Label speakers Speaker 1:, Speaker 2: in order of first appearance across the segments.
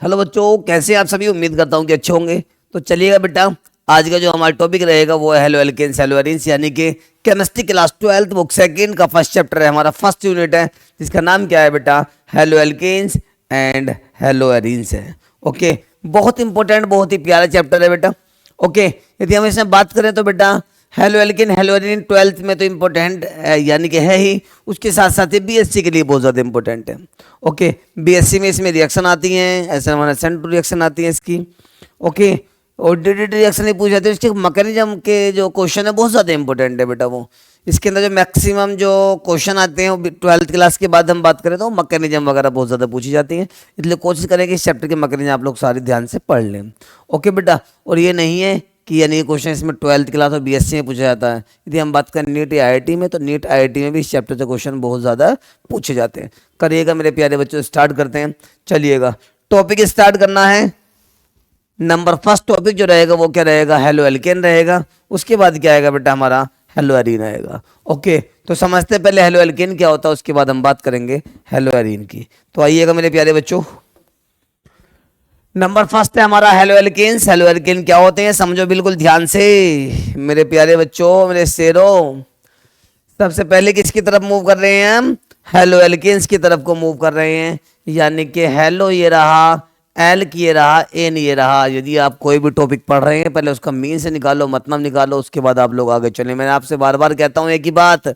Speaker 1: Hello बच्चों, कैसे हैं आप सभी। उम्मीद करता हूँ कि अच्छे होंगे। तो चलिएगा बेटा, आज का जो हमारा टॉपिक रहेगा वो है हेलो एल्केन्स हेलो एरीन्स, यानी कि केमिस्ट्री क्लास 12 बुक सेकंड का फर्स्ट चैप्टर है, हमारा फर्स्ट यूनिट है, जिसका नाम क्या है बेटा, हेलो एल्केन्स एंड हेलो एरीन्स है। ओके, बहुत इंपॉर्टेंट, बहुत ही प्यारा चैप्टर है बेटा। ओके, यदि हम इसमें बात करें तो बेटा halo alkane hello arene 12th में तो इम्पोर्टेंट यानी कि है ही, उसके साथ साथ ही बीएससी के लिए बहुत ज़्यादा इंपॉर्टेंट है। ओके, बीएससी में इसमें रिएक्शन आती हैं, ऐसे हमारा सेंट्रल रिएक्शन आती है इसकी। ओके, और डिडेड रिएक्शन नहीं पूछ जाते, इसके मैकेनिज्म के जो क्वेश्चन है बहुत ज़्यादा इंपॉर्टेंट है बेटा। वो इसके अंदर जो मैक्सिमम जो क्वेश्चन आते हैं वो 12th क्लास के बाद हम बात करें तो मैकेनिज्म वगैरह बहुत ज़्यादा पूछी जाती हैं, इसलिए कोशिश करें कि इस चैप्टर के मैकेनिज्म आप लोग सारे ध्यान से पढ़ लें। ओके बेटा, और ये नहीं है कि यानी क्वेश्चन इसमें 12th क्लास और बीएससी में पूछा जाता है। यदि हम बात करें नीट या आईआईटी में, तो नीट आईआईटी में भी इस चैप्टर से क्वेश्चन बहुत ज़्यादा पूछे जाते हैं। करिएगा मेरे प्यारे बच्चों, स्टार्ट करते हैं। चलिएगा, टॉपिक स्टार्ट करना है। नंबर फर्स्ट टॉपिक जो रहेगा वो क्या रहेगा, हेलो एल्केन रहेगा। उसके बाद क्या आएगा बेटा, हमारा हेलो एरीन आएगा। ओके, तो समझते पहले हेलो एल्केन क्या होता है, उसके बाद हम बात करेंगे हेलो एरीन की। तो आइएगा मेरे प्यारे बच्चों, नंबर फर्स्ट है हमारा हेलो एल्केन्स। हेलो एल्केन क्या होते हैं समझो बिल्कुल ध्यान से मेरे प्यारे बच्चों, मेरे शेरों। सबसे पहले किसकी तरफ मूव कर रहे हैं हम, हेलो एल्केन्स की तरफ को मूव कर रहे हैं, यानी कि हेलो ये रहा, एल की ये रहा, एन ये रहा। यदि आप कोई भी टॉपिक पढ़ रहे हैं पहले उसका मीन से निकालो, मतलब निकालो, उसके बाद आप लोग आगे चले। मैंने आपसे बार बार कहता हूँ एक ही बात,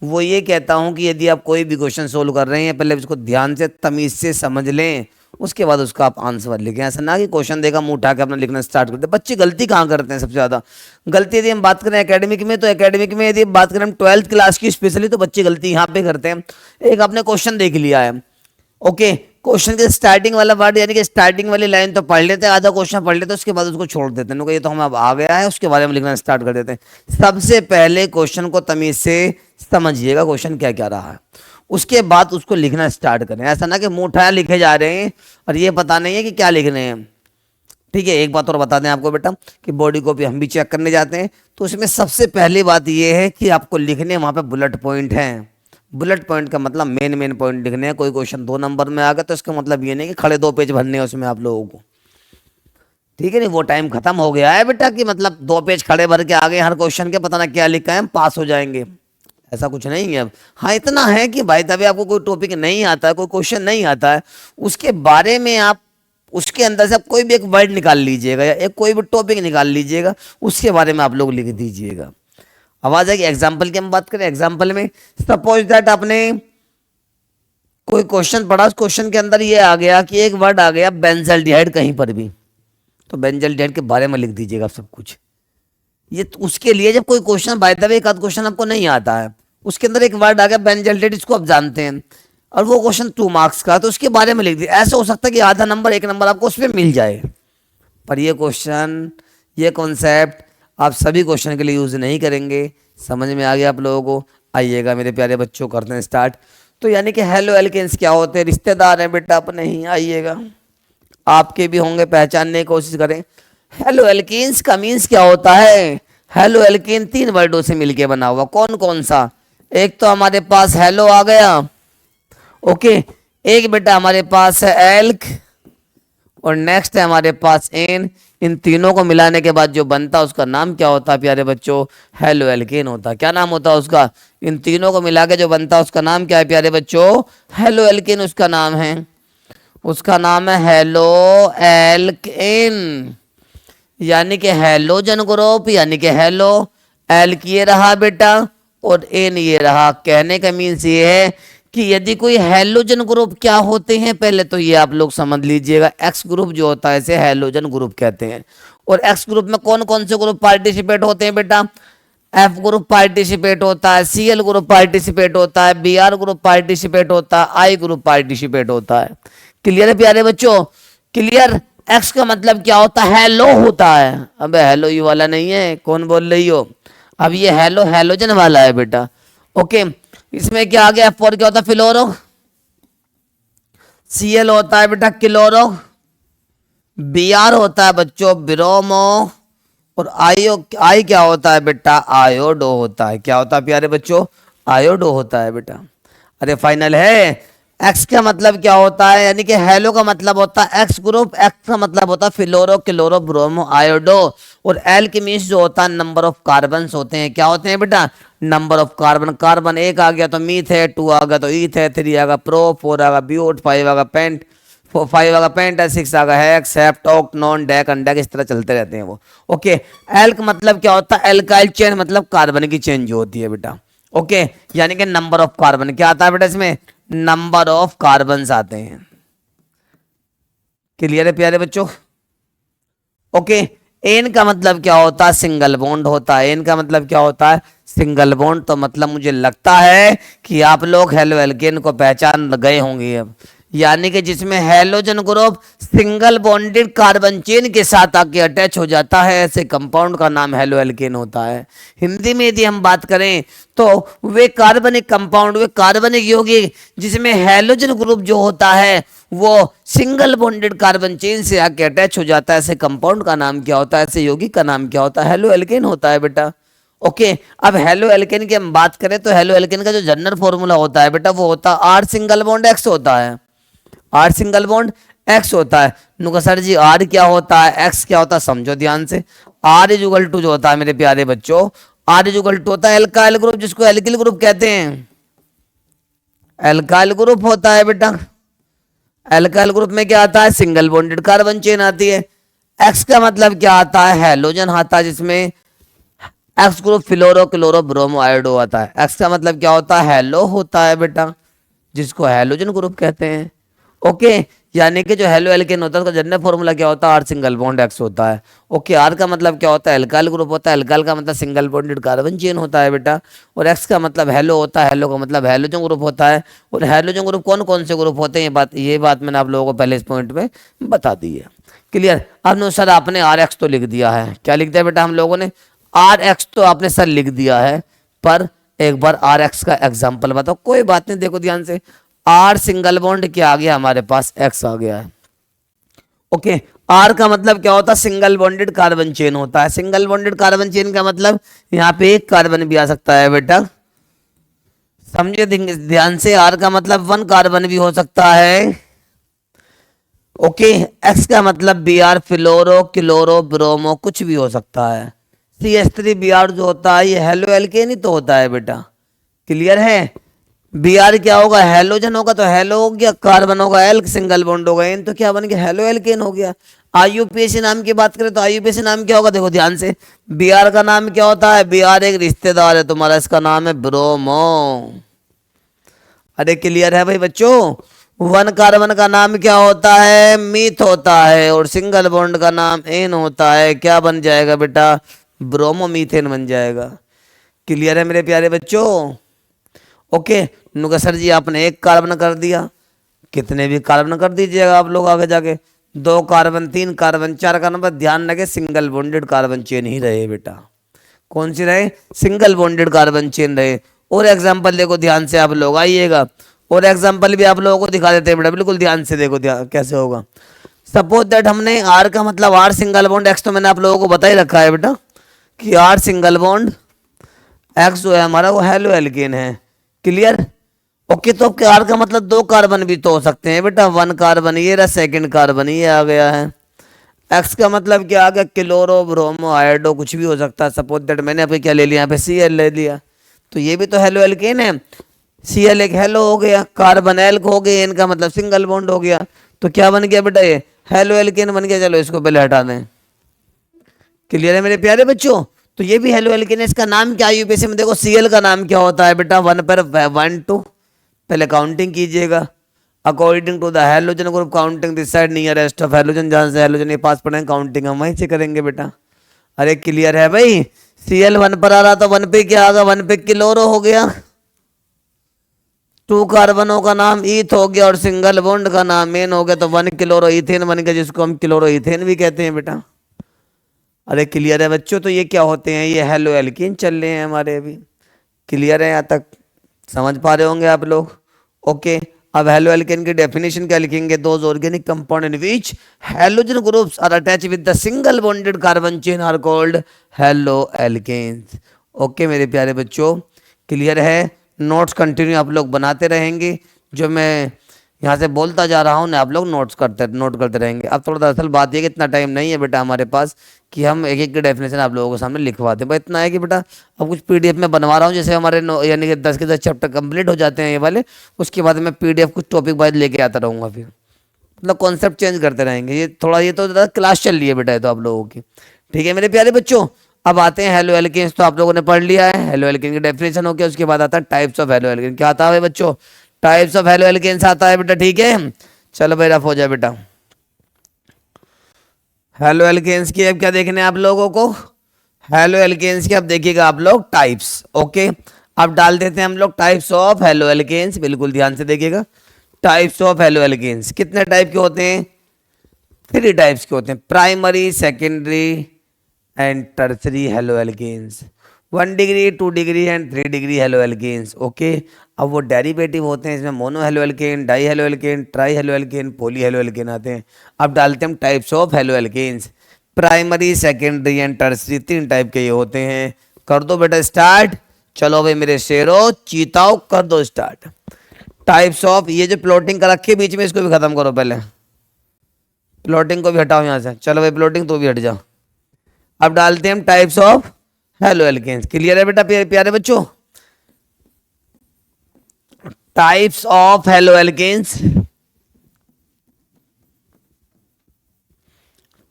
Speaker 1: वो ये कहता हूँ कि यदि आप कोई भी क्वेश्चन सोल्व कर रहे हैं पहले उसको ध्यान से तमीज से समझ लें, उसके बाद उसका आप आंसर लिखें। ऐसा ना कि क्वेश्चन देगा मुंह उठा के अपना लिखना स्टार्ट कर दे। बच्चे गलती कहाँ करते हैं सबसे ज़्यादा, गलती यदि हम बात करें एकेडमिक में, तो एकेडमिक में यदि बात करें हम 12th क्लास की स्पेशली, तो बच्चे गलती यहाँ पे करते हैं। एक आपने क्वेश्चन देख लिया है, ओके, क्वेश्चन के स्टार्टिंग वाला वर्ड यानी कि स्टार्टिंग वाली लाइन तो पढ़ लेते हैं, आधा क्वेश्चन पढ़ लेते हैं, उसके बाद उसको छोड़ देते हैं, ये तो हम अब आ गया है, उसके बारे में लिखना स्टार्ट कर देते हैं। सबसे पहले क्वेश्चन को तमीज से समझिएगा, क्वेश्चन क्या क्या रहा है, उसके बाद उसको लिखना स्टार्ट करें। ऐसा ना कि मुंह उठाया लिखे जा रहे हैं और ये पता नहीं है कि क्या लिख रहे हैं। ठीक है, एक बात और बता दें आपको बेटा कि बॉडी कॉपी हम भी चेक करने जाते हैं, तो उसमें सबसे पहली बात ये है कि आपको लिखने वहाँ पे बुलेट पॉइंट हैं। बुलेट पॉइंट का मतलब मेन मेन पॉइंट लिखने हैं। कोई क्वेश्चन 2 नंबर में आ गया तो इसका मतलब ये नहीं कि खड़े 2 पेज भरने हैं उसमें आप लोगों को। ठीक है, नहीं वो टाइम खत्म हो गया है बेटा कि मतलब 2 पेज खड़े भर के आ गए हर क्वेश्चन के, पता ना क्या लिखा है, हम पास हो जाएंगे, ऐसा कुछ नहीं है। अब हाँ इतना है कि भाई तभी आपको कोई टॉपिक नहीं आता है, कोई क्वेश्चन नहीं आता है, उसके बारे में आप उसके अंदर से आप कोई भी एक वर्ड निकाल लीजिएगा या एक कोई भी टॉपिक निकाल लीजिएगा, उसके बारे में आप लोग लिख दीजिएगा। आवाज आएगी। एग्जाम्पल की हम बात करें, एग्जाम्पल में सपोज दैट आपने कोई क्वेश्चन पढ़ा, उस क्वेश्चन के अंदर ये आ गया कि एक वर्ड आ गया बेंजल्डिहाइड कहीं पर भी, तो बेंजल्डिहाइड के बारे में लिख दीजिएगा सब कुछ। ये तो उसके लिए जब कोई क्वेश्चन बाय द वे एक आध क्वेश्चन आपको नहीं आता है, उसके अंदर एक वर्ड आ गया बेंजल्डेट, इसको आप जानते हैं और वो क्वेश्चन 2 मार्क्स का, तो उसके बारे में लिख दिया। ऐसा हो सकता है कि आधा नंबर 1 नंबर आपको उसमें मिल जाए, पर ये क्वेश्चन ये कॉन्सेप्ट आप सभी क्वेश्चन के लिए यूज नहीं करेंगे। समझ में आ गया आप लोगों को। आइएगा मेरे प्यारे बच्चों, करते हैं स्टार्ट। तो यानी कि हेलो एल्केन्स क्या होते हैं, रिश्तेदार हैं बेटा अपने ही। आइएगा, आपके भी होंगे, पहचानने की कोशिश करें। हेलो एल्केन्स का मीन्स क्या होता है, हेलो एल्केन 3 वर्डों से मिलके बना हुआ। कौन कौन सा, एक तो हमारे पास हेलो आ गया, ओके, एक बेटा हमारे पास है एल्क, और नेक्स्ट है हमारे पास एन। इन तीनों को मिलाने के बाद जो बनता है उसका नाम क्या होता है प्यारे बच्चों, हेलो एल्केन होता है। क्या नाम होता है उसका, इन तीनों को मिला के जो बनता है उसका नाम क्या है प्यारे बच्चों, हेलो एल्केन उसका नाम है। उसका नाम है हेलो एल्केन, यानी कि हेलोजन ग्रुप, यानी कि हेलो, एल ये रहा बेटा और एन ये रहा। कहने का मीन्स ये है कि यदि कोई हेलोजन ग्रुप क्या होते हैं पहले तो ये आप लोग समझ लीजिएगा। एक्स ग्रुप जो होता है इसे हेलोजन ग्रुप कहते हैं। और एक्स ग्रुप में कौन कौन से ग्रुप पार्टिसिपेट होते हैं बेटा, एफ ग्रुप पार्टिसिपेट होता है, सी एल ग्रुप पार्टिसिपेट होता है, बी आर ग्रुप पार्टिसिपेट होता है, आई ग्रुप पार्टिसिपेट होता है। क्लियर है प्यारे बच्चों, क्लियर। एक्स का मतलब क्या होता है, हेलो होता है। अबे हेलो ये वाला नहीं है, कौन बोल रही हो, अब ये हेलो हेलोजन वाला है बेटा। ओके, इसमें क्या आ गया, एफ क्या होता है, फ्लोरो, सी एल होता है बेटा क्लोरो, बी आर होता है बच्चों ब्रोमो, और आई क्या होता है बेटा, आयोडो होता है। क्या होता है प्यारे बच्चों, आयोडो होता है बेटा। अरे फाइनल है, एक्स का मतलब क्या होता है, यानी कि हेलो का मतलब होता है एक्स ग्रुप, एक्स का मतलब होता है फ्लोरो क्लोरो ब्रोमो आयोडो, और एल की मीन्स जो होता है नंबर ऑफ कार्बन होते हैं, क्या होते हैं बेटा, नंबर ऑफ कार्बन। कार्बन एक आ गया तो मीथ है, टू आ गया तो ईथ है, थ्री आ गया प्रो, फोर आ गया ब्यूट, फाइव आ गया पेंट, फाइव आ गया पेंट है, सिक्स आ गया hex, hept, oct, non, dec, undec, इस तरह चलते रहते हैं वो। ओके, एल का मतलब क्या होता है, एल्काइल चेन मतलब कार्बन की चेन जो होती है बेटा। ओके, यानी कि नंबर ऑफ कार्बन क्या आता है बेटा इसमें, नंबर ऑफ कार्बन आते हैं। क्लियर है प्यारे बच्चों। ओके, एन का मतलब क्या होता है, सिंगल बॉन्ड होता है। एन का मतलब क्या होता है, सिंगल बॉन्ड। तो मतलब मुझे लगता है कि आप लोग हेलो एल्केन को पहचान गए होंगे अब, यानी कि जिसमें halogen group single bonded carbon chain के साथ आके अटैच हो जाता है, ऐसे कंपाउंड का नाम हेलो एल्केन होता है। हिंदी में यदि हम बात करें तो वे कार्बनिक कंपाउंड, वे कार्बनिक यौगिक जिसमें हेलोजन ग्रुप जो होता है वो सिंगल बॉन्डेड कार्बन चेन से आके अटैच हो जाता है, ऐसे कंपाउंड का नाम क्या होता है, ऐसे यौगिक का नाम क्या होता है, हेलो एल्केन होता है बेटा। ओके, अब हेलो एल्केन की हम बात करें तो हेलो एल्केन का जो जनरल फॉर्मूला होता है बेटा वो होता है आर सिंगल बॉन्ड एक्स होता है। आर सिंगल बॉन्ड एक्स होता है। नुका सर जी आर क्या होता है, एक्स क्या होता है, समझो ध्यान से। आर इज इक्वल टू जो होता है मेरे प्यारे बच्चों, आर इज इक्वल टू होता है एल्काइल ग्रुप, जिसको एल्किल ग्रुप कहते हैं। एल्काइल ग्रुप होता है बेटा। एल्काइल ग्रुप में क्या आता है, सिंगल बॉन्डेड कार्बन चेन आती है। एक्स का मतलब क्या आता है, हैलोजन आता है, जिसमें एक्स ग्रुप फ्लोरो क्लोरो ब्रोमो आयोडो आता है। एक्स का मतलब क्या होता है, हेलो होता है बेटा, जिसको हैलोजन ग्रुप कहते हैं। ओके, यानी कि जो हेलो एल्केन होता है उसका जनरल फॉर्मूला क्या होता है, आर सिंगल बॉन्ड एक्स होता है। ओके, आर का मतलब क्या होता है, एल्काइल ग्रुप होता है। एल्काइल का मतलब सिंगल बॉन्डेड कार्बन चेन होता है बेटा। और एक्स का मतलब हेलो होता है। हेलो का मतलब हैलोजन ग्रुप होता है। और हैलोजन ग्रुप कौन कौन से ग्रुप होते हैं, ये बात मैंने आप लोगों को पहले इस पॉइंट में बता दी है। क्लियर। अब नो सर आपने आर एक्स तो लिख दिया है, क्या लिख दिया बेटा हम लोगों ने, आर एक्स तो आपने सर लिख दिया है, पर एक बार आर एक्स का एग्जाम्पल बताओ। कोई बात नहीं, देखो ध्यान से, आर सिंगल बॉन्ड क्या आ गया हमारे पास, एक्स आ गया है। ओके, आर का मतलब क्या होता है, सिंगल बॉन्डेड कार्बन चेन होता है। सिंगल बॉन्डेड कार्बन चेन का मतलब यहाँ पे एक कार्बन भी आ सकता है बेटा, समझे ध्यान से। आर का मतलब वन कार्बन भी हो सकता है। ओके, एक्स का मतलब B R fluoro chloro bromo कुछ भी हो सकता है। C S three B R जो होता है ये हेलो एल्केन ही तो होता है बेटा। क्लियर है। बी आर क्या होगा, हेलोजन होगा तो हेलो हो गया, कार्बन होगा एल, सिंगल बॉन्ड होगा एन, तो क्या बन गया, हेलो एल्केन हो गया। आईयूपीएसी नाम की बात करें तो आईयूपीएसी नाम क्या होगा, देखो ध्यान से, बी आर का नाम क्या होता है, बी आर एक रिश्तेदार है तुम्हारा, इसका नाम है ब्रोमो। अरे क्लियर है भाई बच्चों। वन कार्बन का नाम क्या होता है, मीथ होता है, और सिंगल बॉन्ड का नाम एन होता है, क्या बन जाएगा बेटा, ब्रोमोमीथेन बन जाएगा। क्लियर है मेरे प्यारे बच्चों। ओके, नुका सर जी आपने एक कार्बन कर दिया, कितने भी कार्बन कर दीजिएगा आप लोग आगे जाके, दो कार्बन, तीन कार्बन, चार कार्बन, पर ध्यान रखे सिंगल बॉन्डेड कार्बन चेन ही रहे बेटा। कौन सी रहे, सिंगल बॉन्डेड कार्बन चेन रहे। और एग्जांपल देखो ध्यान से आप लोग आइएगा, और एग्जांपल भी आप लोगों को दिखा देते हैं बेटा, बिल्कुल ध्यान से देखो कैसे होगा। सपोज दैट हमने आर का मतलब आर सिंगल बॉन्ड एक्स, तो मैंने आप लोगों को बता ही रखा है बेटा कि आर सिंगल बॉन्ड एक्स जो है हमारा वो हेलो एल्केन है। क्लियर। ओके, तो आर का मतलब दो कार्बन भी तो हो सकते हैं बेटा, वन कार्बन ये रहा, सेकंड कार्बन ये आ गया है। एक्स का मतलब क्या आ गया, क्लोरो ब्रोमो आयोडो कुछ भी हो सकता है। सपोज दैट मैंने अभी क्या ले लिया, यहाँ पे सी एल ले लिया, तो ये भी तो हेलो एल्केन है। सी एल एक हेलो हो गया, कार्बन एल हो गया, इनका मतलब सिंगल बॉन्ड हो गया, तो क्या बन गया बेटा, ये हेलो एल्केन बन गया। चलो इसको पहले हटा दें। क्लियर है मेरे प्यारे बच्चों। तो ये भी हेलो एल्केन है, इसका नाम क्या है यूपीएससी में, देखो सीएल का नाम क्या होता है बेटा, वन पर वन टू, पहले काउंटिंग कीजिएगा according to the halogen group, counting this side nearest of halogen, जहां से हैलोजन के पास पड़े काउंटिंग हम वहीं से करेंगे बेटा। अरे क्लियर है भाई। सीएल वन पर आ रहा तो वन पे क्या आ गया, वन पे क्लोरो हो गया, टू कार्बनों का नाम ईथ हो गया, और सिंगल बॉन्ड का नाम मेन हो गया, तो वन क्लोरो इथेन बन गया, जिसको हम क्लोरो इथेन भी कहते हैं बेटा। अरे क्लियर है बच्चों। तो ये क्या होते हैं, ये हेलो एल्कीन चल रहे हैं हमारे अभी। क्लियर है, यहाँ तक समझ पा रहे होंगे आप लोग। ओके, अब हेलो एल्केन की डेफिनेशन क्या लिखेंगे, those organic compound in which halogen groups are attach with the single bonded carbon chain are called halo alkanes. Okay मेरे प्यारे बच्चों, क्लियर है। नोट्स कंटिन्यू आप लोग बनाते रहेंगे, जो मैं यहाँ से बोलता जा रहा हूँ ना, आप लोग नोट करते रहेंगे। अब थोड़ा दरअसल बात ये कि इतना टाइम नहीं है बेटा हमारे पास कि हम एक एक की डेफिनेशन आप लोगों के सामने लिखवा दें। बस इतना है कि बेटा अब कुछ पीडीएफ में बनवा रहा हूँ, जैसे हमारे यानी कि 10 के 10 चैप्टर कंप्लीट हो जाते हैं ये वाले, उसके बाद मैं पीडीएफ कुछ टॉपिक वाइज लेके आता रहूँगा। फिर मतलब कॉन्सेप्ट चेंज करते रहेंगे। ये थोड़ा, ये तो क्लास चल रही है बेटा, ये तो आप लोगों की। ठीक है मेरे प्यारे बच्चों, अब आते हैं हेलो एल्केन्स। तो आप लोगों ने पढ़ लिया है, हेलो एल्केन की डेफिनेशन हो गया। उसके बाद आता है टाइप्स ऑफ हेलो एल्केन। क्या आता है बच्चों? टाइप्स ऑफ हेलो एल्केन्स आता है बेटा। ठीक है, चलो भाई रफ हो जाए बेटा। हेलो एल्केन्स की अब क्या देखने हैं आप लोगों को? हेलो एल्केन्स की अब देखिएगा आप लोग टाइप्स। ओके, अब डाल देते हैं हम लोग टाइप्स ऑफ हेलो एल्केन्स। बिल्कुल ध्यान से देखिएगा। टाइप्स ऑफ हेलो एल्केन्स कितने टाइप के होते हैं? 3 टाइप्स के होते हैं, primary, secondary and tertiary halo alkanes. 1 degree, 2 degree and 3 degree halo alkanes. Okay, अब वो डेरिवेटिव होते हैं, इसमें mono halo alkane, di halo alkane, tri halo alkane, poly halo alkane आते हैं। अब डालते हैं हम types of halo alkanes. Primary, secondary and tertiary 3 type के ये होते हैं। कर दो बेटा स्टार्ट। चलो भाई मेरे शेरों चीताओ, कर दो स्टार्ट। टाइप्स ऑफ, ये जो प्लॉटिंग कर रखी है बीच में, इसको भी खत्म करो पहले। प्लॉटिंग को भी हटाओ यहाँ से। चलो भाई प्लॉटिंग तो भी हट जाओ। अब डालते हैं हम types of halo alkanes. Clear है बेटा प्यारे बच्चों? Types of halo alkanes.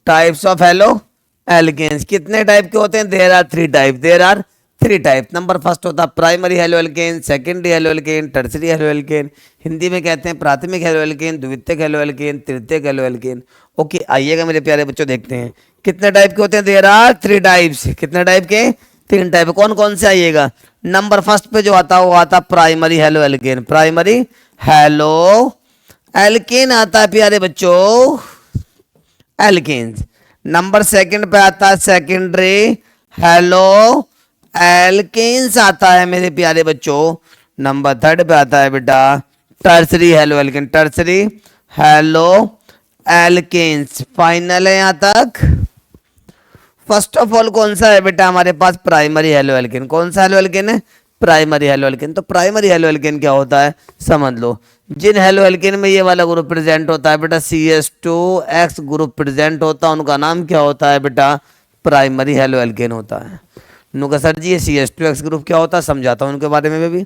Speaker 1: Types of halo alkanes कितने टाइप के होते हैं? There are 3 type. There are 3 type. Number first होता है primary halo alkane, secondary halo alkane, tertiary halo alkane. Hindi में कहते हैं प्राथमिक हेलो एल्केन, द्वितीयक हेलो एल्केन, तृतीयक हेलो एल्केन। ओके, आइएगा मेरे प्यारे बच्चों, देखते हैं कितने टाइप के होते हैं। There are 3 types. कितने टाइप के? 3 टाइप। कौन कौन से? आइएगा, नंबर फर्स्ट पे जो आता है वो आता primary halo alkene. Primary halo alkene आता है प्यारे बच्चों, एल्केन्स। नंबर सेकंड पे आता है सेकेंडरी हेलो एल्केन्स आता है मेरे प्यारे बच्चों। नंबर थर्ड पे आता है बेटा tertiary halo alkane. Tertiary halo alkanes. Final है यहां तक। फर्स्ट ऑफ ऑल कौन सा है बेटा हमारे पास? Primary halo alkene. कौन सा हेलो एल्केन है? Primary halo alkene. तो प्राइमरी हेलो एल्केन क्या होता है समझ लो। जिन हेलो एल्केन में ये वाला ग्रुप प्रेजेंट होता है बेटा, CH2X ग्रुप प्रेजेंट होता है, उनका नाम क्या होता है बेटा? प्राइमरी हेलो एल्केन होता है। उनका सर जी ये CH2X ग्रुप क्या होता है समझाता हूँ उनके बारे में भी।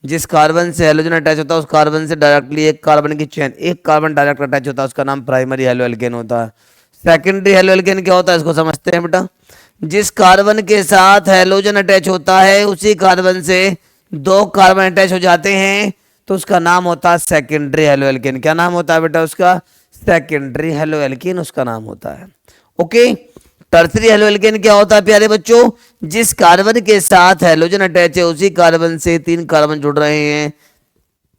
Speaker 1: जिस कार्बन से हेलोजन अटैच होता है उस कार्बन से डायरेक्टली एक कार्बन की चेन, एक कार्बन डायरेक्ट अटैच होता है, उसका नाम प्राइमरी हेलो एल्केन होता है। सेकेंडरी हेलो एल्केन क्या होता है इसको समझते हैं बेटा। जिस कार्बन के साथ हेलोजन अटैच होता है उसी कार्बन से 2 कार्बन अटैच हो जाते हैं तो उसका नाम होता है सेकेंडरी हेलो एल्केन। क्या नाम होता है बेटा उसका? सेकेंडरी हेलो एल्केन उसका नाम होता है। ओके, टर्सरी हेलो एल्केन क्या होता है प्यारे बच्चों? जिस कार्बन के साथ हेलोजन अटैच है उसी कार्बन से 3 कार्बन जुड़ रहे हैं,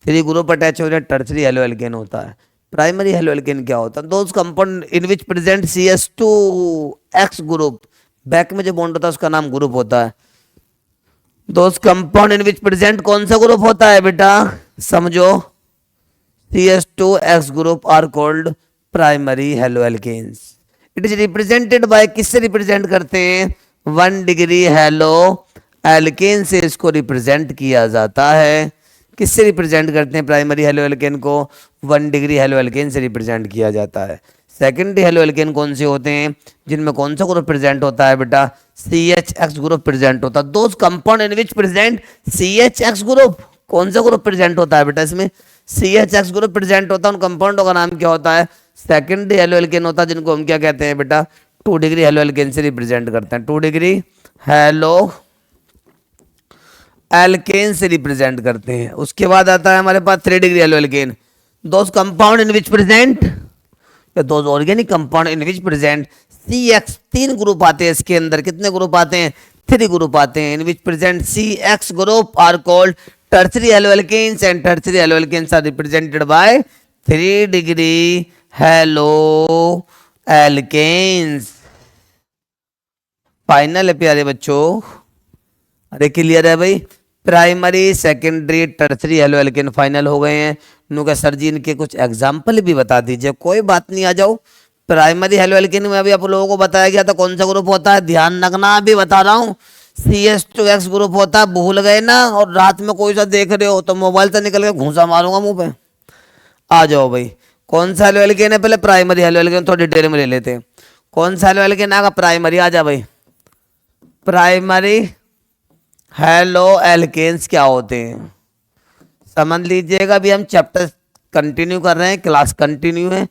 Speaker 1: 3 ग्रुप अटैच हो रहे हैं, टर्सरी हेलो एल्केन होता है। प्राइमरी हेलो एल्केन क्या होता है? Those compound in which present CH2X group. Back में जो बॉन्ड होता है उसका नाम ग्रुप होता है। Those compound in which present कौन सा ग्रुप होता है बेटा समझो? CH2X group are called primary halo alkanes. It is represented by, किससे रिप्रेजेंट करते हैं? 1 डिग्री हेलो एल्केन से इसको रिप्रेजेंट किया जाता है। किससे रिप्रेजेंट करते हैं प्राइमरी हेलो एल्केन को? 1 डिग्री हेलो एल्केन से रिप्रेजेंट किया जाता है। सेकेंडरी हेलो एल्केन कौन से होते हैं? जिनमें कौन सा ग्रुप प्रेजेंट होता है बेटा? CHX ग्रुप प्रेजेंट होता है। Those compound in which present CHX group. कौन सा ग्रुप प्रेजेंट होता है बेटा इसमें? CHX ग्रुप प्रेजेंट होता है। उन कंपाउंडों का नाम क्या होता है? सेकेंडरी हेलो एल्केन होता है, जिनको हम क्या कहते हैं बेटा? 2 डिग्री हेलो एल्केन से रिप्रेजेंट करते हैं। 2 डिग्री हेलो एल्केन से रिप्रेजेंट करते हैं। उसके बाद आता है हमारे पास 3 degree halo alkene. Those compound in which present, those organic compound in which present CX। 3 group आते हैं इसके अंदर। कितने ग्रुप आते हैं? 3 ग्रुप आते हैं। In which present CX group are called tertiary halo alkanes and tertiary halo alkanes are represented by 3 degree halo alkanes. Final है प्यारे बच्चों। अरे क्लियर है भाई? Primary, secondary, tertiary halo alkane final हो गए हैं। नुका सर जी इनके कुछ एग्जाम्पल भी बता दीजिए। कोई बात नहीं, आ जाओ। प्राइमरी हेलो एल्केन में अभी आप लोगों को बताया गया था कौन सा ग्रुप होता है, ध्यान रखना। अभी बता रहा हूँ CH2X ग्रुप होता है। भूल गए ना? और रात में कोई सा देख रहे हो तो मोबाइल से निकल के घूंसा मारूंगा मुंह पे। आ जाओ भाई, कौन सा हेलो एल्केन है, पहले प्राइमरी हेलो एल्केन थोड़ी डिटेल में ले लेते हैं। कौन सा हेलो एल्केन आएगा, प्राइमरी, आ जा भाई। प्राइमरी हेलो एल्केन्स क्या होते हैं समझ लीजिएगा। अभी हम चैप्टर कंटिन्यू कर रहे हैं, क्लास कंटिन्यू है,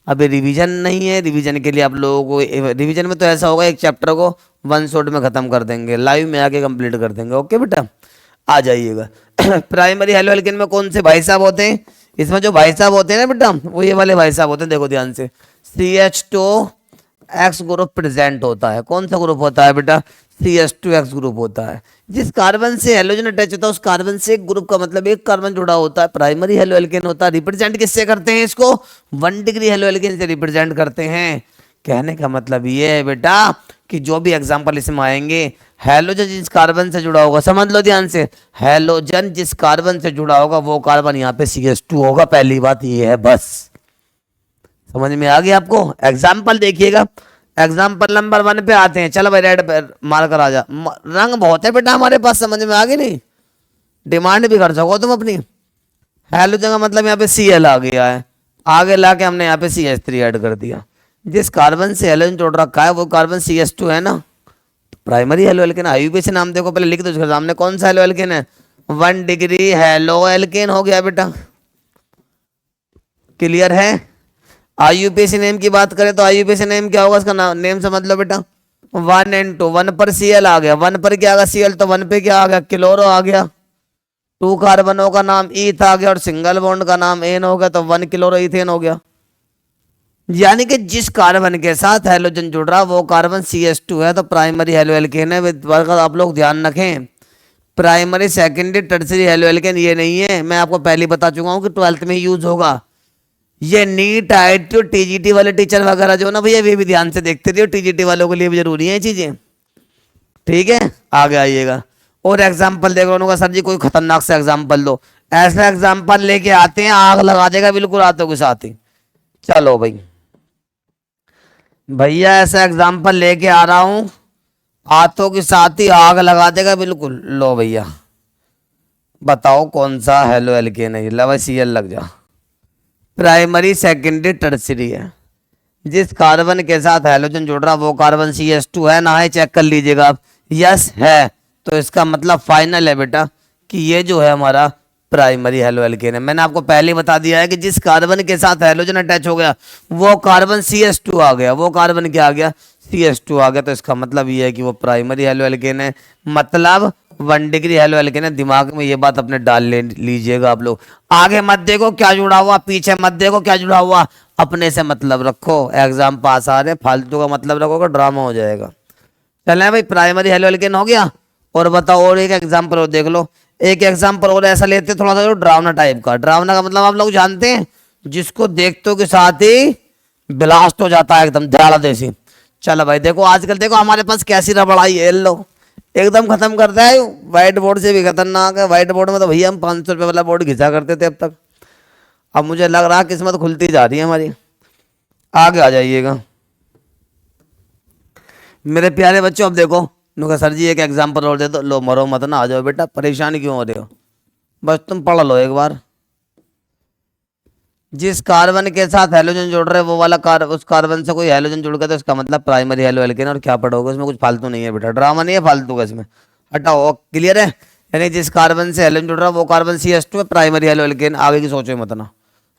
Speaker 1: अभी रिवीजन नहीं है। रिवीजन के लिए आप लोगों को, रिवीजन में तो ऐसा होगा एक चैप्टर को वन शॉट में खत्म कर देंगे, लाइव में आके कंप्लीट कर देंगे। ओके बेटा, आ जाइएगा। प्राइमरी हेलो एल्केन में कौन से भाई साहब होते हैं, इसमें जो भाई साहब होते हैं ना बेटा, वो ये वाले भाई साहब होते हैं, देखो ध्यान से। CH2 एक्स ग्रुप प्रेजेंट होता है। कौन सा ग्रुप होता है बेटा, CH2 एक्स ग्रुप होता है। जिस कार्बन से हेलोजन अटैच होता है उस कार्बन से एक ग्रुप का मतलब एक कार्बन जुड़ा होता है, प्राइमरी हेलो एल्केन होता है। रिप्रेजेंट किससे करते हैं इसको, 1 डिग्री हेलो एल्केन से रिप्रेजेंट करते हैं। कहने का मतलब ये है बेटा कि जो भी एग्जांपल इसमें आएंगे, हैलोजन जिस कार्बन से जुड़ा होगा, समझ लो ध्यान से, हैलोजन जिस कार्बन से जुड़ा होगा वो कार्बन यहाँ पे CH2 होगा। पहली बात ये है, बस समझ में आ गया आपको। एग्जाम्पल देखिएगा, एग्जाम्पल नंबर 1 पे आते हैं। चलो भाई रेड पे मार कर आ जा, रंग बहुत है बेटा हमारे पास, समझ में आ गई नहीं, डिमांड भी कर सको तुम अपनी। हैलोजन का मतलब यहाँ पे Cl आ गया है, आगे लाके हमने यहाँ पे CH3 ऐड कर दिया। जिस कार्बन से हैलोजन जोड़ रखा है वो कार्बन CH2 है ना, प्राइमरी हेलो एल्केन। IUPAC नाम देखो पहले लिख दो उसके सामने, कौन सा हेलो एल्केन है, 1 डिग्री हेलो एल्केन हो गया बेटा। क्लियर है। IUPAC नेम की बात करें तो IUPAC नेम क्या होगा, उसका नेम समझ लो बेटा, 1N2, 1 पर Cl आ गया, 1 पर क्या आ गया Cl, तो 1 पे क्या आ गया, क्लोरो आ गया। 2 कार्बनों का नाम ईथ आ गया और सिंगल बॉन्ड का नाम एन हो गया, तो 1 क्लोरो इथेन हो गया। यानी कि जिस कार्बन के साथ हैलोजन जुड़ रहा वो कार्बन CH2 है, तो प्राइमरी हेलो एल्केन है। आप लोग ध्यान रखें, primary secondary tertiary halo alkene ये नहीं है। मैं आपको पहले ही बता चुका हूँ कि 12th में यूज होगा। ये नीट IIT TGT वाले टीचर वगैरह जो ना भैया, वे भी ध्यान से देखते रहिए, TGT वालों के लिए भी जरूरी है ये चीजें। ठीक है, आगे आइएगा। और एग्जाम्पल देख लो, सर जी कोई खतरनाक सा एग्जाम्पल दो। ऐसा एग्जाम्पल लेके आते हैं आग लगा देगा बिल्कुल हाथों के साथ ही। चलो भाई, भैया ऐसा एग्जाम्पल लेके आ रहा हूं, हाथों के साथ ही आग लगा देगा बिल्कुल। लो भैया बताओ कौन सा हेलो एल्केन है, Cl लग जा। प्राइमरी सेकेंडरी टर्सरी है। जिस कार्बन के साथ हैलोजन जुड़ रहा वो कार्बन CH2 है ना, है चेक कर लीजिएगा आप। यस है, तो इसका मतलब फाइनल है बेटा कि ये जो है हमारा प्राइमरी हेलो एल्केन है। मैंने आपको पहले ही बता दिया है कि जिस कार्बन के साथ हैलोजन अटैच हो गया वो कार्बन CH2 आ गया, वो कार्बन क्या आ गया, CH2 आ गया। तो इसका मतलब ये है कि वो प्राइमरी हेलो एल्केन है, मतलब 1 डिग्री हेलो एल्केन है। दिमाग में ये बात अपने डाल ले लीजिएगा आप लोग। आगे मत देखो क्या जुड़ा हुआ, पीछे मत देखो क्या जुड़ा हुआ, अपने से मतलब रखो। एग्जाम पास आ रहे, फालतू का मतलब रखोगे ड्रामा हो जाएगा। चलें भाई, प्राइमरी हेलो एल्केन हो गया। और बताओ, और एक एग्जाम्पल और देख लो, एक एग्जाम्पल और ऐसा लेते थोड़ा सा डरावना टाइप का। डरावना का मतलब आप लोग जानते हैं, जिसको देखते के साथ ही ब्लास्ट हो जाता है एकदम दयाला देसी। चलो भाई देखो, आजकल देखो हमारे पास कैसी रबड़ाई है, लो एकदम खत्म करता है। व्हाइट बोर्ड से भी खतरनाक है। व्हाइट बोर्ड में तो भैया हम 500 रुपये वाला बोर्ड घिसा करते थे अब तक। अब मुझे लग रहा है किस्मत खुलती जा रही है हमारी। आगे आ जाइएगा मेरे प्यारे बच्चों। अब देखो, नुका सर जी एक एग्जाम्पल और दे दो। लो मरो मत ना, आ जाओ बेटा, परेशान क्यों हो रहे हो, बस तुम पढ़ लो एक बार। जिस कार्बन के साथ हैलोजन जुड़ रहे वो वाला उस कार्बन से कोई हैलोजन जुड़ गया तो इसका मतलब प्राइमरी हेलो एल्केन। और क्या पढ़ोगे इसमें, कुछ फालतू नहीं है बेटा, ड्रामा नहीं है फालतू का इसमें, हटाओ। क्लियर है, यानी जिस कार्बन से हैलोजन जुड़ रहा वो कार्बन CH2 है, प्राइमरी हेलो एल्केन। आगे की सोचो मत ना,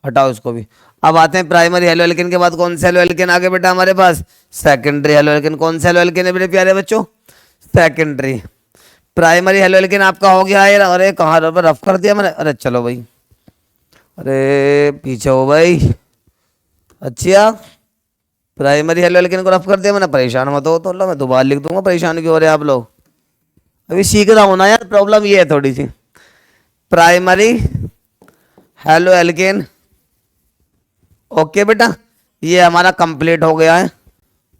Speaker 1: हटाओ इसको भी। अब आते हैं प्राइमरी हेलो एल्केन के बाद कौन से हेलो एल्केन आगे बेटा हमारे पास, सेकेंडरी हेलो एल्केन। कौन सा हेलो एल्केन है मेरे प्यारे बच्चों, सेकेंडरी। प्राइमरी हेलो एल्केन आपका हो गया है। अरे कहाँ रफ कर दिया मैंने, अरे चलो भाई, अरे पीछे हो भाई। अच्छा, प्राइमरी हेलो एल्केन को रफ कर दिया मैंने, परेशान मत हो तो लो मैं दोबारा लिख दूंगा। परेशान क्यों हो रहे हैं आप लोग, अभी सीख रहा हूं ना यार, प्रॉब्लम ये है थोड़ी सी। प्राइमरी हेलो एल्केन, ओके बेटा, ये हमारा कंप्लीट हो गया है।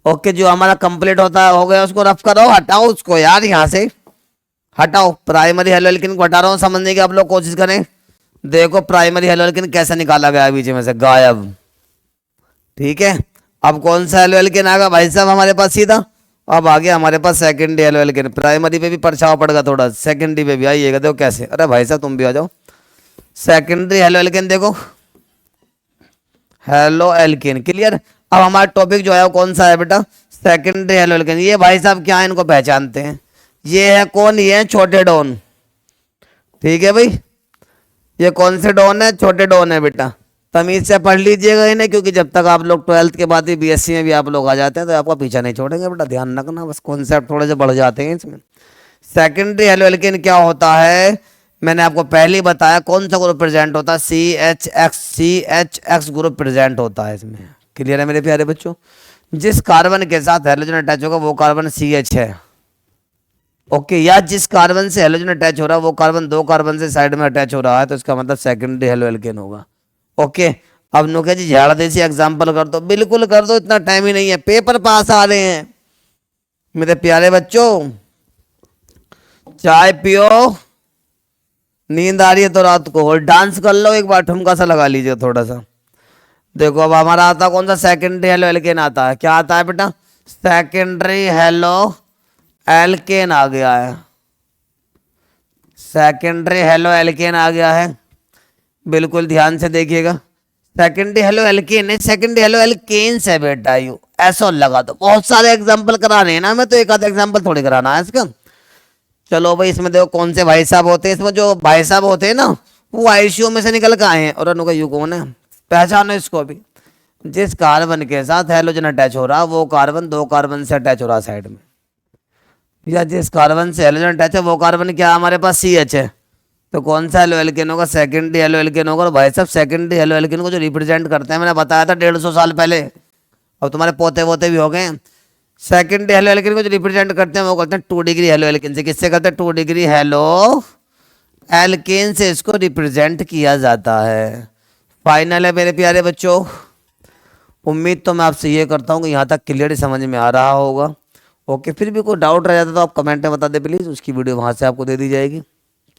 Speaker 1: ओके, जो हमारा कंप्लीट होता है हो गया, उसको रफ करो, हटाओ उसको यार यहाँ से, हटाओ। प्राइमरी हेलो एल्केन को हटा रहा हूँ, समझने की आप लोग कोशिश करें। देखो प्राइमरी हेलो एल्केन कैसे निकाला गया बीच में से, गायब। ठीक है, अब कौन सा हेलो एल्केन आएगा भाई साहब हमारे पास सीधा, अब आ गया हमारे पास सेकेंडरी हेलो एल्केन। प्राइमरी पे भी परछाव पड़ेगा थोड़ा, सेकेंडरी पे भी आइएगा। देखो कैसे, अरे भाई साहब तुम भी आ जाओ। सेकेंडरी हेलो एल्केन देखो, हेलो एल्केन। क्लियर। अब हमारा टॉपिक जो है वो कौन सा है बेटा, सेकेंडरी हेलो एल्केन। ये भाई साहब क्या है, इनको पहचानते हैं। ये है कौन, ये है छोटे डॉन। ठीक है भाई, ये कौन से डॉन है, छोटे डॉन है बेटा। तमीज से पढ़ लीजिएगा इन्हें, क्योंकि जब तक आप लोग 12th के बाद भी बीएससी में भी आप लोग आ जाते हैं तो आपका पीछा नहीं छोड़ेंगे बेटा, ध्यान रखना, बस कॉन्सेप्ट थोड़े से बढ़ जाते हैं इसमें। सेकेंडरी हेलो एल्केन क्या होता है, मैंने आपको पहले ही बताया कौन सा ग्रुप प्रेजेंट होता है, CH X ग्रुप प्रेजेंट होता है इसमें। क्लियर है मेरे प्यारे बच्चों। जिस कार्बन के साथ हेलोजन अटैच होगा वो कार्बन CH है। ओके, या जिस कार्बन से हेलोजन अटैच हो रहा है वो कार्बन दो कार्बन से साइड में अटैच हो रहा है, तो इसका मतलब सेकेंडरी हेलो एल्केन होगा। ओके, अब नुके जी झाड़ देसी एग्जाम्पल कर दो, बिल्कुल कर दो, इतना टाइम ही नहीं है, पेपर पास आ रहे हैं मेरे प्यारे बच्चों। चाय पियो, नींद आ रही है तो रात को, और डांस कर लो, एक बार ठुमका सा लगा लीजिए थोड़ा सा। देखो अब हमारा आता कौन सा, सेकेंडरी हेलो एल्केन आता है। क्या आता है बेटा, सेकेंडरी हेलो एल्केन आ गया है। सेकेंडरी हेलो एल्केन आ गया है, बिल्कुल ध्यान से देखिएगा। सेकेंडरी हेलो एल्केन है, सेकेंडरी हेलो एल्केन्स है बेटा। यू ऐसा लगा दो, बहुत सारे एग्जांपल कराने हैं ना, मैं तो एक आधा एग्जांपल थोड़ी कराना है इसका। चलो भाई, इसमें देखो कौन से भाई साहब होते हैं, इसमें जो भाई साहब होते हैं ना वो आईसीयू में से निकल के आए हैं, और उनका यू कौन है, पहचानो इसको भी। जिस कार्बन के साथ हेलोजन अटैच हो रहा वो कार्बन दो कार्बन से अटैच हो रहा साइड में, या जिस कार्बन से हेलोजन अटैच है वो कार्बन क्या हमारे पास CH है, तो कौन सा हेलो एल्केन होगा, सेकेंडरी हेलो एल्केन होगा। और भाई साहब सेकेंडरी हेलो एल्केन को जो रिप्रेजेंट करते हैं, मैंने बताया था 150 साल पहले, अब तुम्हारे पोते वोते भी हो गए। सेकेंडरी हेलो एल्केन को जो रिप्रेजेंट करते हैं वो करते हैं 2 डिग्री हेलो एल्केन से। किससे करते हैं, 2 डिग्री हेलो एल्केन से इसको रिप्रेजेंट किया जाता है। फाइनल है मेरे प्यारे बच्चों। उम्मीद तो मैं आपसे ये करता हूँ कि यहाँ तक क्लियर समझ में आ रहा होगा। ओके, फिर भी कोई डाउट रह जाता तो आप कमेंट में बता दे प्लीज़, उसकी वीडियो वहाँ से आपको दे दी जाएगी।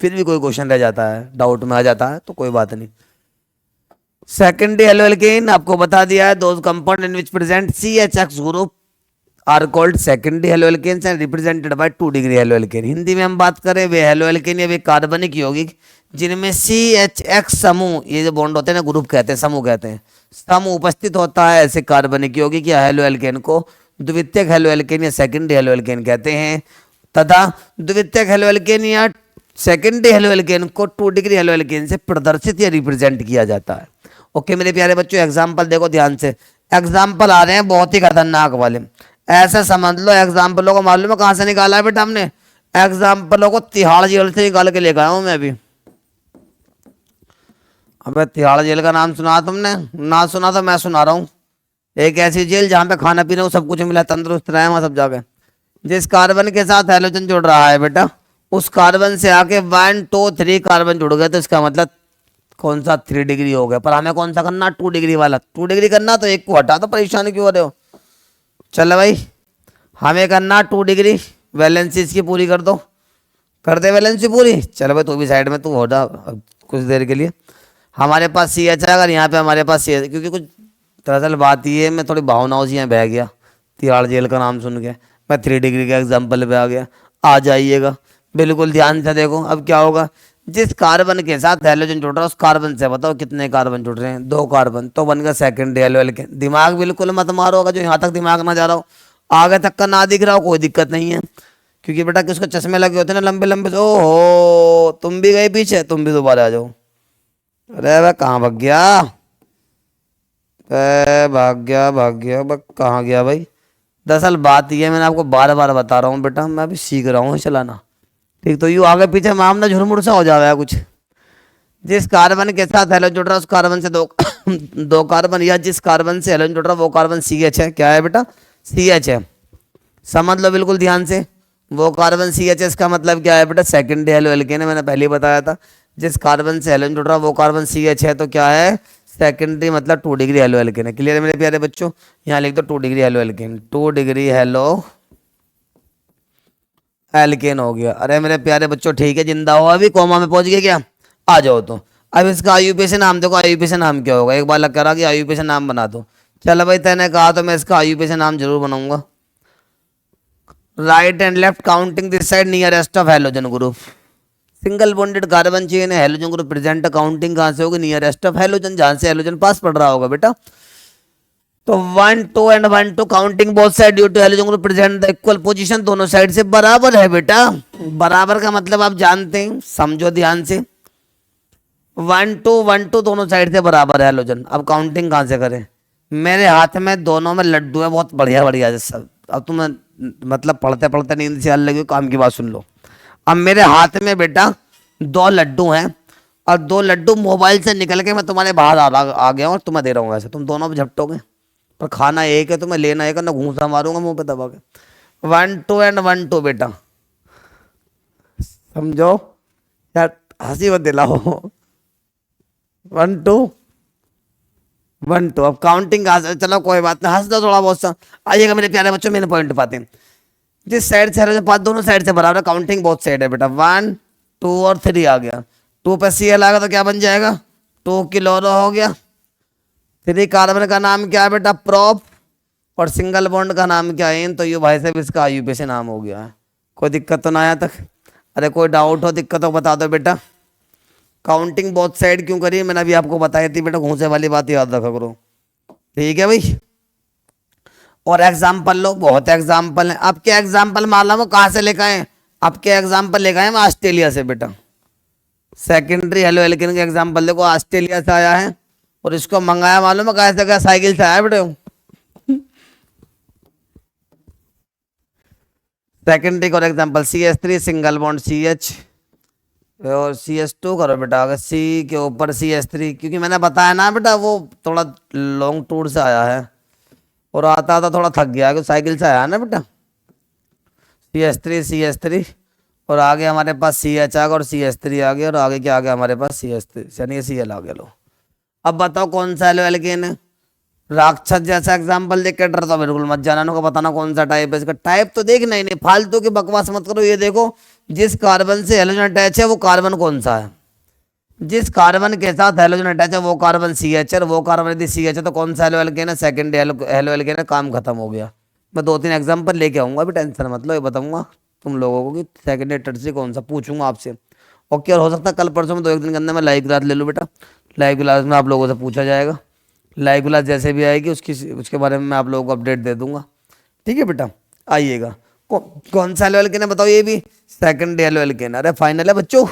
Speaker 1: फिर भी कोई क्वेश्चन रह जाता है, डाउट में आ जाता है, तो कोई बात नहीं। सेकेंडरी हेलो एल्केन आपको बता दिया है, those compound in which present CH X group are called secondary halo alkanes and represented by 2 degree halo alkane. Hindi में हम बात करें, वे हेलो एल्केन या वे कार्बनिक यौगिक जिनमें CH X समूह, ये जो बॉन्ड होते हैं ना, ग्रुप कहते हैं, समूह कहते हैं, समूह उपस्थित होता है, ऐसे कार्बनिक यौगिक या हेलो एल्केन को द्वितीयक हेलो एल्केन या सेकेंडरी हेलो एल्केन कहते हैं, तथा द्वितीयक हेलो एल्केन या सेकेंडरी हेलो एल्केन को 2 डिग्री हेलो एल्केन से प्रदर्शित या रिप्रेजेंट किया जाता है। ओके मेरे प्यारे बच्चों, एग्जाम्पल देखो ध्यान से, एग्जाम्पल आ रहे हैं बहुत ही खतरनाक वाले। ऐसा समझ लो एग्जाम्पलों को मालूम है कहां से निकाला है बेटा हमने, एग्जाम्पलों को तिहाड़ जेल से निकाल के लेकर आया हूं मैं अभी। अबे तिहाड़ जेल का नाम सुना तुमने, ना सुना तो मैं सुना रहा हूँ। एक ऐसी जेल जहाँ पे खाना पीने को सब कुछ मिला, तंदुरुस्त रहे वहां सब जाके। जिस कार्बन के साथ हेलोजन जुड़ रहा है बेटा, उस कार्बन से आके 1 2 3 कार्बन जुड़ गए, तो इसका मतलब कौन सा 3 डिग्री हो गया। पर हमें कौन सा करना, 2 डिग्री वाला। 2 डिग्री करना तो एक को हटा दो, परेशान क्यों हो रहे हो। चलो भाई, हमें करना 2 डिग्री, वैलेंसी इसकी पूरी कर दो, कर दे वैलेंसी पूरी। चलो भाई, तू भी साइड में तू हो जा कुछ देर के लिए। हमारे पास CH है, अगर यहाँ पे हमारे पास CH, क्योंकि कुछ दरअसल बात ये है, मैं थोड़ी भावनाओं से यहाँ बह गया तिहाड़ जेल का नाम सुन के, मैं 3 डिग्री के एग्जाम्पल पे आ गया। आ जाइएगा बिल्कुल ध्यान से, देखो अब क्या होगा। जिस कार्बन के साथ हेलोजन जुड़ रहा है उस कार्बन से बताओ कितने कार्बन जुड़ रहे हैं, 2 कार्बन, तो बन गया सेकेंडरी हेलो एल्केन। दिमाग बिल्कुल मत मारो, अगर जो यहाँ तक दिमाग ना जा रहा हो, आगे तक का ना दिख रहा हो, कोई दिक्कत नहीं है, क्योंकि बेटा किसको चश्मे लगे होते हैं ना लंबे लंबे, ओहो तुम भी गए पीछे, तुम भी दोबारा आ जाओ। अरे वह कहाँ भाग गया, भाग गया कहाँ गया भाई। दरअसल बात यह है, मैंने आपको बार बार बता रहा हूँ बेटा, मैं अभी सीख रहा हूँ चलाना, ठीक, तो यूँ आगे पीछे मामला झुरमुर सा हो जाएगा कुछ। जिस कार्बन के साथ हेलोजन जुड़ रहा है उस कार्बन से दो दो कार्बन, या जिस कार्बन से हेलोजन जुड़ रहा है वो कार्बन CH है। क्या है बेटा, CH है, समझ लो बिल्कुल ध्यान से। वो कार्बन CH है, इसका मतलब क्या है बेटा, सेकेंडरी हेलो एल्केन है, मैंने पहले ही बताया था। जिस कार्बन से हेलोजन जुड़ रहा है वो कार्बन CH है, तो क्या है, सेकेंडरी मतलब 2 डिग्री हेलो एल्केन है। क्लियर है मेरे प्यारे बच्चों, यहाँ लिख दो 2 degree halo alkene, 2 degree halo alkene हो गया। अरे मेरे प्यारे बच्चों ठीक है, जिंदा हो अभी, कोमा में पहुंच गए क्या, आ जाओ। तो अब इसका IUPAC नाम देखो, IUPAC नाम क्या होगा, एक बार लग करा कि IUPAC नाम बना दो। चलो भाई तैने कहा तो मैं इसका IUPAC नाम जरूर बनाऊंगा। Right and left counting this side nearest of halogen group, single bonded carbon chain है, हेलोजन ग्रुप प्रेजेंट, काउंटिंग कहाँ से होगी, नियरेस्ट ऑफ हेलोजन, जहां से हेलोजन पास पड़ रहा होगा बेटा। तो 1 2 and 1 2 counting both side due to halogen group present the equal position, दोनों साइड से बराबर है बेटा। बराबर का मतलब आप जानते हैं, समझो ध्यान से। 1 2 दोनों साइड से बराबर है हेलोजन। अब काउंटिंग कहाँ से करें, मेरे हाथ में दोनों में लड्डू है, बहुत बढ़िया बढ़िया से सब। अब तुम मतलब पढ़ते पढ़ते नींद से आने लगे, काम की बात सुन लो। अब मेरे हाथ में बेटा 2 लड्डू हैं, और 2 लड्डू मोबाइल से निकल के मैं तुम्हारे बाहर आ गया हूँ और तुम्हें दे रहा हूँ, ऐसे तुम दोनों झपटोगे, पर खाना एक है, तुम्हें लेना एक है, ना घूंसा मारूंगा मुंह पे दबा के। 1 2 एंड 1 2 बेटा, समझो यार, हंसी मत दिलाओ। 1 2 1 2। अब काउंटिंग चलो कोई बात नहीं, हंस दो थोड़ा बहुत सा। आइएगा मेरे प्यारे बच्चों, मेरे पॉइंट पाते हैं। जिस साइड से हेलोजन पास दोनों साइड से बराबर है, काउंटिंग बहुत साइड है बेटा। 1 2 और 3 आ गया, 2 पे Cl आ गया तो क्या बन जाएगा, 2 क्लोरो हो गया। 3 कार्बन का नाम क्या है बेटा, प्रोप, और सिंगल बॉन्ड का नाम क्या है, तो ये भाई साहब इसका आयुपी से नाम हो गया है। कोई दिक्कत तो ना आया तक, अरे कोई डाउट हो दिक्कत हो बता दो बेटा। काउंटिंग बहुत साइड क्यों करी, मैंने अभी आपको बताई थी बेटा, घूंसे वाली बात याद रखा करो, ठीक है भाई। और एग्जाम्पल लो, बहुत एग्जाम्पल है। आपके एग्जाम्पल मालूम हो कहाँ से लेकर आए, आपके एग्जाम्पल लेकर आए हम ऑस्ट्रेलिया से बेटा। सेकेंडरी हेलो एल्केन का एग्जाम्पल देखो, ऑस्ट्रेलिया से आया है, और इसको मंगाया मालूम है कहाँ से, क्या साइकिल से आया बेटे। सेकेंडरी और example CH3 single bond CH, और CH2 करो बेटा, अगर C के ऊपर CH3, क्योंकि मैंने बताया ना बेटा वो थोड़ा लॉन्ग टूर से आया है, और आता आता थोड़ा थक गया, क्योंकि साइकिल से आया ना बेटा। CH3 और आगे हमारे पास CH आ गया, और CH3 आ गया, और आगे क्या आ गया हमारे पास CH3 यानी Cl आ गया। लो अब बताओ कौन सा हेलो एल्केन है। राक्षस जैसा एग्जाम्पल देख के डरता बिल्कुल मत जाना, को बताना कौन सा टाइप है। इसका टाइप तो देखना ही नहीं, फालतू की बकवास मत करो। ये देखो जिस कार्बन से हेलोजन अटैच है वो कार्बन कौन सा है, जिस कार्बन के साथ हेलोजन अटैच है वो कार्बन CH है, वो कार्बन यदि CH है तो कौन सा हेलो एल्केन है, सेकंड हेलो एल्केन है, काम खत्म हो गया। मैं 2 3 एग्जाम्पल लेके आऊंगा अभी, टेंशन मत लो, ये बताऊंगा तुम लोगों को कि सेकंड टर्सरी कौन सा पूछूंगा आपसे। ओके, और हो सकता है कल परसों में 2 1 दिन के अंदर मैं लाइव क्लास ले लूँ बेटा। लाइव क्लास में आप लोगों से पूछा जाएगा, लाइव क्लास जैसे भी आएगी उसके बारे में मैं आप लोगों को अपडेट दे दूंगा, ठीक है बेटा। आइएगा कौन सा हेलो एल्केन है बताओ, ये भी सेकंड हेलो एल्केन। अरे फाइनल है बच्चों,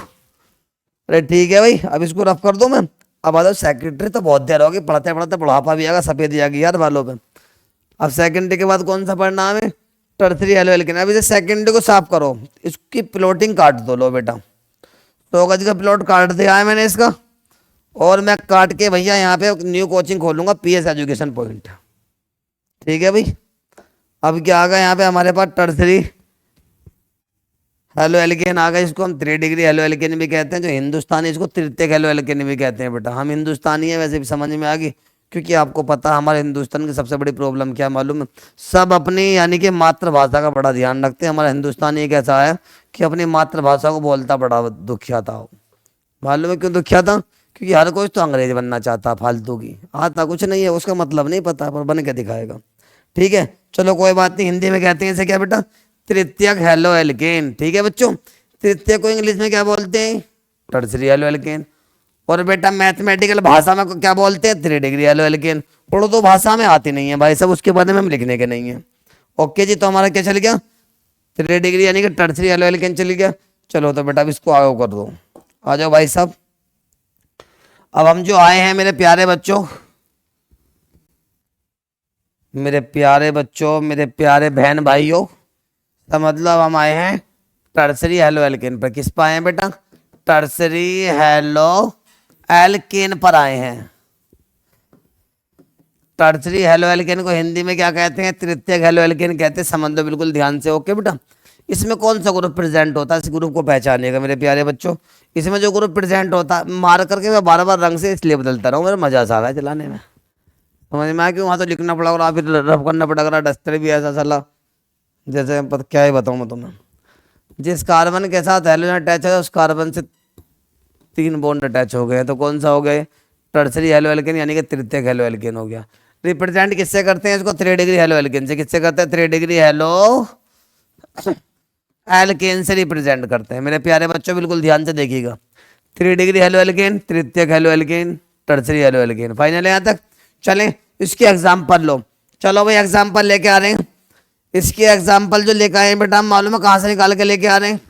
Speaker 1: अरे ठीक है भाई, अब इसको रफ कर दो मैं। अब आ जाओ सेक्रेटरी, तो बहुत देर होगी, पढ़ते पढ़ते बुढ़ापा भी आएगा, सफेद आ गई यार बालों पे। अब सेकेंडरी के बाद कौन सा पढ़ना है हमें, टर्सरी हेलो एल्केन। अब इसे सेकेंडरी को साफ करो, इसकी प्लॉटिंग काट दो। लो बेटा 100 गज का प्लॉट काट दिया है मैंने इसका, और मैं काट के भैया यहाँ पे न्यू कोचिंग खोलूंगा, PS एजुकेशन पॉइंट, ठीक है भाई। अब क्या आ गया यहाँ पे हमारे पास, टर्सरी हेलो एल्केन आ गया, इसको हम 3 डिग्री हेलो एल्केन भी कहते हैं, जो हिंदुस्तानी इसको तृतीयक हेलो एल्केन भी कहते हैं बेटा। हम हिंदुस्तानी है वैसे भी समझ में आ गई, क्योंकि आपको पता है हमारे हिंदुस्तान की सबसे बड़ी प्रॉब्लम क्या मालूम है, सब अपनी यानी कि मातृभाषा का बड़ा ध्यान रखते हैं। हमारा हिंदुस्तानी एक ऐसा है कि अपनी मातृभाषा को बोलता बड़ा दुखियाता हो। मालूम है क्यों दुखियाता, क्योंकि हर कोई तो अंग्रेज बनना चाहता, फालतू की आता कुछ नहीं है, उसका मतलब नहीं पता पर बन के दिखाएगा, ठीक है। चलो कोई बात नहीं, हिंदी में कहते हैं इसे क्या बेटा, तृतीयक हेलो एल्केन, ठीक है बच्चों। तृतीयक को इंग्लिश में क्या बोलते हैं, टर्सरी हेलो एल्केन। और बेटा मैथमेटिकल भाषा में क्या बोलते हैं, 3 डिग्री हेलो एल्केन। उर्दू भाषा में आती नहीं है भाई सब, उसके बारे में हम लिखने के नहीं है। ओके जी, तो हमारा क्या चल गया, 3 डिग्री यानी कि टर्सरी हेलो एल्केन चल गया। चलो तो बेटा अब इसको आगे कर दो, आ जाओ भाई साहब। अब हम जो आए हैं मेरे प्यारे बच्चों, मेरे प्यारे बच्चों, मेरे प्यारे बहन भाइयों, तो मतलब हम आए हैं टर्सरी हेलो एल्केन पर। किस पर आए हैं बेटा, टर्सरी हेलो एल्केन पर आए हैं। टर्सरी हेलो एल्केन को हिंदी में क्या कहते हैं, तृतीयक हेलो एल्केन कहते हैं, समझ लो बिल्कुल ध्यान से। ओके बेटा, इसमें कौन सा ग्रुप प्रेजेंट होता है, इस ग्रुप को पहचानिएगा मेरे प्यारे बच्चों। इसमें जो ग्रुप प्रेजेंट होता है, मार करके मैं बार बार रंग से इसलिए बदलता रहूँ, मेरा मजा आ रहा है चलाने में, समझ में आया। क्यों वहाँ तो लिखना पड़ेगा, फिर रफ करना पड़ेगा, डस्टर भी ऐसा चला जैसे क्या ही बताऊँ मैं तुम्हें। जिस कार्बन के साथ हेलोजन अटैच है उस कार्बन से 3 बॉन्ड अटैच हो गए, तो कौन सा हो गए, टर्सरी हेलो एल्केन यानी कि तृतीयक हेलो एल्केन हो गया। रिप्रेजेंट किससे करते हैं इसको, 3 डिग्री हेलो एल्केन से। किससे करते हैं, 3 डिग्री हेलो एल्केन से रिप्रेजेंट करते हैं। मेरे प्यारे बच्चों बिल्कुल ध्यान से देखिएगा। 3 डिग्री हेलो एल्केन, तृतीयक halo alkane, tertiary halo alkane. Final है यहाँ तक। चलें इसके एग्जाम्पल लो। चलो भाई एग्जाम्पल लेके आ रहे हैं। इसके एग्जाम्पल जो लेके आए हैं बेटा, हम मालूम है कहाँ से निकाल के लेके आ रहे हैं।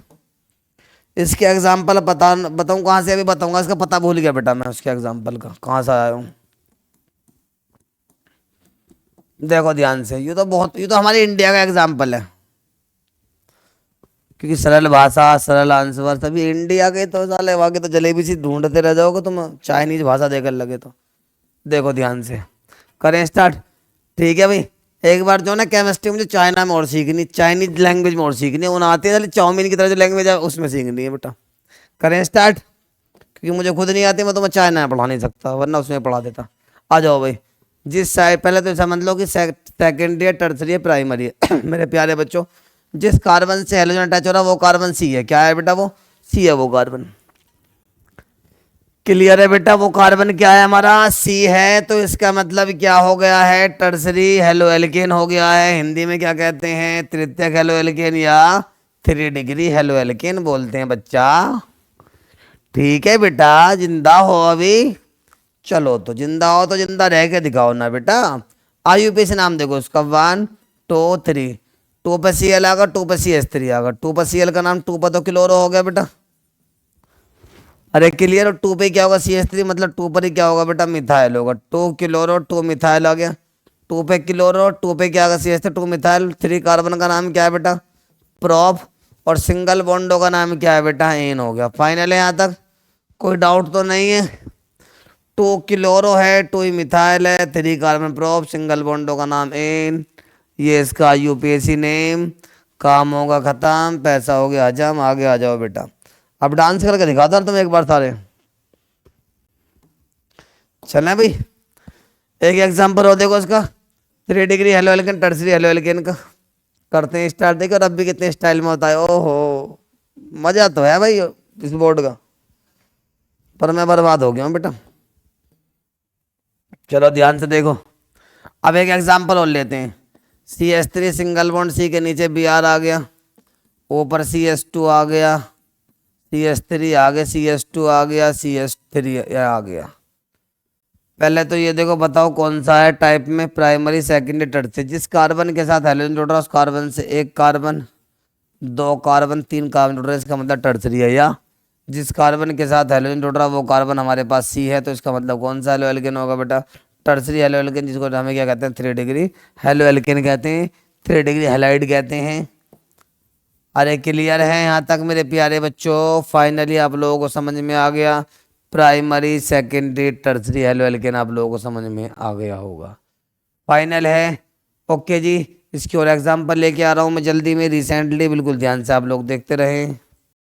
Speaker 1: इसके एग्जाम्पल बताऊं कहाँ से, अभी बताऊंगा। इसका पता भूल गया बेटा मैं, उसके एग्जाम्पल का कहाँ से आया हूँ। देखो ध्यान से, ये तो हमारे इंडिया का एग्जाम्पल है, क्योंकि सरल भाषा सरल आंसर सभी इंडिया के। तो साले वहाँ के तो जलेबी सी ढूंढते रह जाओगे तुम, चाइनीज भाषा देकर लगे तो। देखो ध्यान से, करें स्टार्ट। ठीक है भाई, एक बार जो ना केमिस्ट्री मुझे चाइना में और सीखनी, चाइनीज लैंग्वेज में और सीखनी, उन आती है चाउमीन की तरह जो लैंग्वेज है उसमें सीखनी है बेटा। करें स्टार्ट, क्योंकि मुझे खुद नहीं आती, मैं तुम्हें चाइना में पढ़ा नहीं सकता, वरना उसमें पढ़ा देता। आ जाओ भाई। जिस साइड पहले तो समझ लो कि सेकेंडरी है, टर्सरी है, प्राइमरी है। मेरे प्यारे बच्चों, जिस कार्बन से हेलोजन अटैच हो रहा है वो कार्बन सी है। क्या है बेटा? वो सी है, वो कार्बन। क्लियर है बेटा? वो कार्बन क्या है हमारा? सी है। तो इसका मतलब क्या हो गया है? टर्सरी हेलो एल्केन हो गया है। हिंदी में क्या कहते हैं? तृतीयक हेलो एल्केन या 3 डिग्री हेलो एल्केन बोलते हैं बच्चा। ठीक है बेटा, जिंदा हो अभी? चलो तो जिंदा हो तो जिंदा रह के दिखाओ ना बेटा। आयुपी से नाम देखो उसका, 1 2 3। 2 पे सी एल आगा, 2 पे सी एस 3 आगा। 2 पे सी एल का नाम 2 पर तो क्लोरो हो गया बेटा। अरे क्लियर। और 2 पे क्या होगा? सी एस 3, मतलब 2 पर ही क्या होगा बेटा? मिथाइल होगा। 2 क्लोरो 2 मिथाइल आ गया। 2 पे क्लोरो, 2 पे क्या होगा? C S 2 methyl. 3 कार्बन का नाम क्या है बेटा? प्रोप। और सिंगल बॉन्डो का नाम क्या है बेटा? एन हो गया। फाइनल है यहाँ तक, कोई डाउट तो नहीं है? 2 क्लोरो है, 2 मिथाइल है, 3 कार्बन प्रोप, सिंगल बॉन्डो का नाम एन। ये इसका यूपीएससी नेम। काम होगा खत्म, पैसा हो गया हजम। आगे आ जाओ बेटा, अब डांस करके दिखाता तुम एक बार सारे। चलें भाई, एक एग्जांपल हो देखो इसका। 3 degree halo alkane, tertiary halo alkene का करते हैं स्टार्ट। देखो अब भी कितने स्टाइल में होता है। ओहो, मजा तो है भाई इस बोर्ड का, पर मैं बर्बाद हो गया हूँ बेटा। चलो ध्यान से देखो, अब एक एग्जांपल और लेते हैं। CH3 सिंगल बॉन्ड, सी के नीचे Br आ गया, ऊपर CH2 आ गया, CH3 आ गया, CH2 आ गया, CH3 आ गया। पहले तो ये देखो, बताओ कौन सा है टाइप में? Primary, secondary, tertiary. जिस कार्बन के साथ हेलोजन जुड़ रहा है उस कार्बन से 1 कार्बन, 2 कार्बन, 3 कार्बन जुड़ रहा है, इसका मतलब टर्सरी है। या जिस कार्बन के साथ हेलोजन जुड़ रहा है वो कार्बन हमारे पास सी है, तो इसका मतलब कौन सा हेलो एल्केन होगा बेटा? टर्सरी हेलो एल्केन, जिसको हमें क्या कहते हैं? 3 डिग्री हेलो एल्केन कहते हैं, 3 डिग्री हेलाइड कहते हैं। अरे क्लियर है यहाँ तक मेरे प्यारे बच्चों? फाइनली आप लोगों को समझ में आ गया। Primary, secondary, tertiary halo alkene आप लोगों को समझ में आ गया होगा। फाइनल है। ओके जी, इसकी और एग्जांपल लेके आ रहा हूँ मैं जल्दी में, रिसेंटली। बिल्कुल ध्यान से आप लोग देखते रहें।